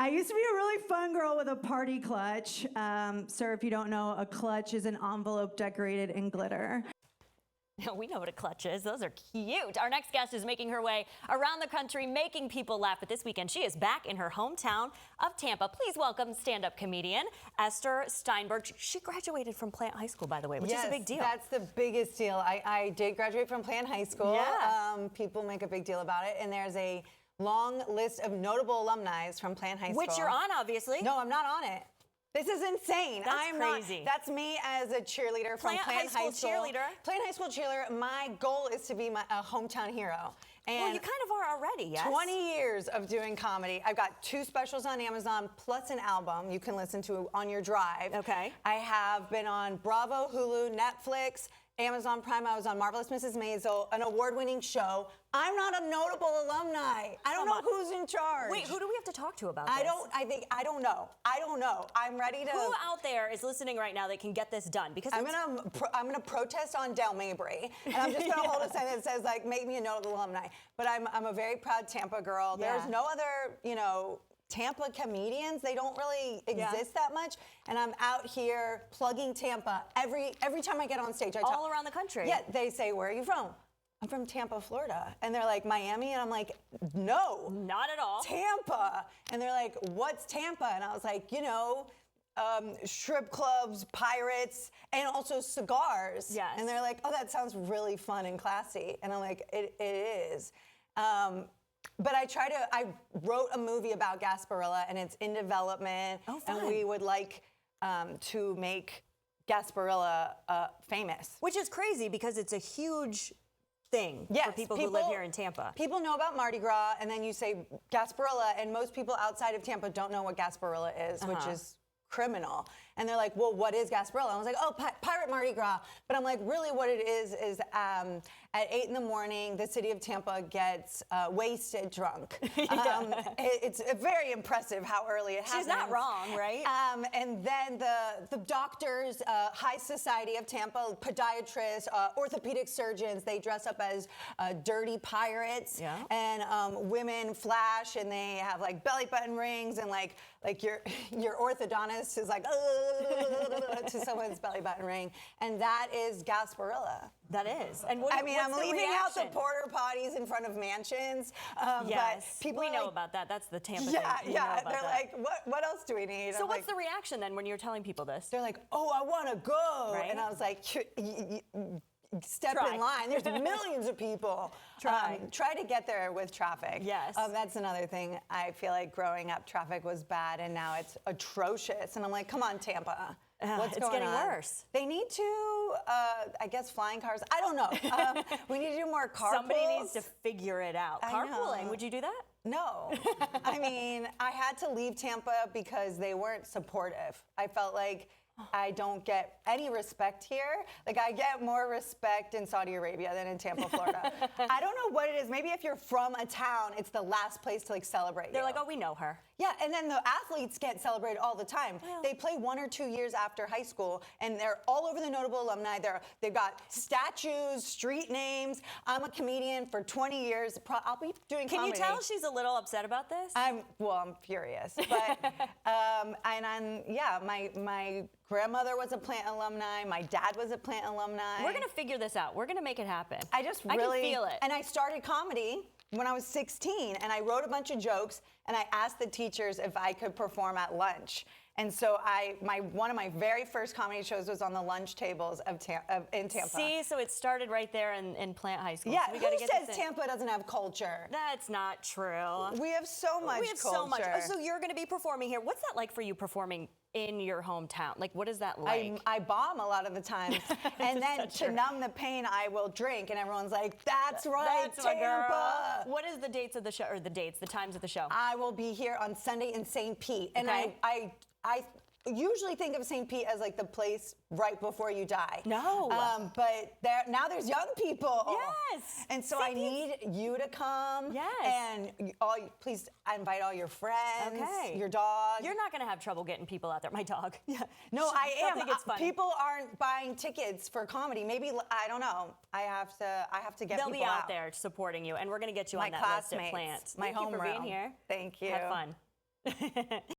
I used to be a really fun girl with a party clutch. Sir, if you don't know, a clutch is an envelope decorated in glitter. We know what a clutch is. Those are cute. Our next guest is making her way around the country, making people laugh. But this weekend, she is back in her hometown of Tampa. Please welcome stand-up comedian Ester Steinberg. She graduated from Plant High School, by the way, which is a big deal. That's the biggest deal. I did graduate from Plant High School. Yeah. People make a big deal about it. And there's a long list of notable alumni from Plant High School. Which you're on, obviously. No, I'm not on it. This is insane. That's crazy. That's me as a cheerleader from Plant High School. Cheerleader. Plant High School cheerleader. My goal is to be a hometown hero. And well, you kind of are already, yes? 20 years of doing comedy. I've got 2 specials on Amazon plus an album you can listen to on your drive. Okay. I have been on Bravo, Hulu, Netflix, Amazon Prime. I was on Marvelous Mrs. Maisel, an award-winning show. I'm not a notable alumni. I don't know who's in charge. Wait, who do we have to talk to about this? I don't know. I'm ready to. Who out there is listening right now that can get this done? Because I'm gonna protest on Del Mabry, and I'm just gonna hold a sign that says like "Make me a notable alumni." But I'm a very proud Tampa girl. Yeah. There's no other, Tampa comedians. They don't really exist that much, and I'm out here plugging Tampa every time I get on stage. All around the country. Yeah, they say, "Where are you from?" I'm from Tampa, Florida. And they're like, Miami? And I'm like, no. Not at all. Tampa. And they're like, what's Tampa? And I was like, strip clubs, pirates, and also cigars. Yes. And they're like, oh, that sounds really fun and classy. And I'm like, it is. But I wrote a movie about Gasparilla, and it's in development. Oh, fun. And we would like to make Gasparilla famous. Which is crazy because it's a huge thing for people who live here in Tampa. People know about Mardi Gras, and then you say Gasparilla, and most people outside of Tampa don't know what Gasparilla is, which is criminal. And they're like, well, what is Gasparilla? I was like, oh, Pirate Mardi Gras. But I'm like, really what it is at 8 in the morning, the city of Tampa gets wasted drunk. It's very impressive how early it happens. She's not wrong, right? And then the doctors, high society of Tampa, podiatrists, orthopedic surgeons, they dress up as dirty pirates. Yeah. And women flash, and they have like belly button rings, and like your orthodontist is like to someone's belly button ring, and that is Gasparilla. That is. And I'm leaving out the porter potties in front of mansions. Yes, but people we know about that. That's the Tampa thing. Yeah. They're like, what else do we need? So what's the reaction then when you're telling people this? They're like, oh, I want to go. Right? And I was like, step in line. There's millions of people. Try to get there with traffic. Yes. That's another thing. I feel like growing up, traffic was bad, and now it's atrocious. And I'm like, come on, Tampa. What's going on? It's getting worse. They need to, I guess, flying cars. I don't know. We need to do more carpools. Somebody needs to figure it out. Carpooling, would you do that? No. I mean, I had to leave Tampa because they weren't supportive. I felt like I don't get any respect here. Like, I get more respect in Saudi Arabia than in Tampa, Florida. I don't know what it is. Maybe if you're from a town, it's the last place to, like, celebrate They're like, oh, we know her. Yeah, and then the athletes get celebrated all the time. Well, they play 1 or 2 years after high school, and they're all over the notable alumni. They've got statues, street names. I'm a comedian for 20 years. I'll be doing comedy. Can you tell she's a little upset about this? I'm furious. But, my grandmother was a Plant alumni. My dad was a Plant alumni. We're going to figure this out. We're going to make it happen. I can feel it. And I started comedy when I was 16, and I wrote a bunch of jokes, and I asked the teachers if I could perform at lunch. And so one of my very first comedy shows was on the lunch tables in Tampa. See, so it started right there in Plant High School. Yeah, so who says Tampa doesn't have culture? That's not true. We have so much culture. So much. Oh, so you're going to be performing here. What's that like for you performing in your hometown? Like, what is that like? I bomb a lot of the time. And then to numb the pain, I will drink. And everyone's like, that's right, That's Tampa. What is the dates of the show, or the times of the show? I will be here on Sunday in St. Pete. And I usually think of St. Pete as like the place right before you die. No. But now there's young people. Yes. And so I need you to come. Yes. And please invite all your friends, okay. your dog. You're not going to have trouble getting people out there. My dog. Yeah. No, I am. Think it's funny. People aren't buying tickets for comedy. Maybe, I don't know. I have to get They'll people be out there supporting you, and we're going to get you on that list at Plant. My Thank you for homeroom. being here. Thank you. Have fun. it.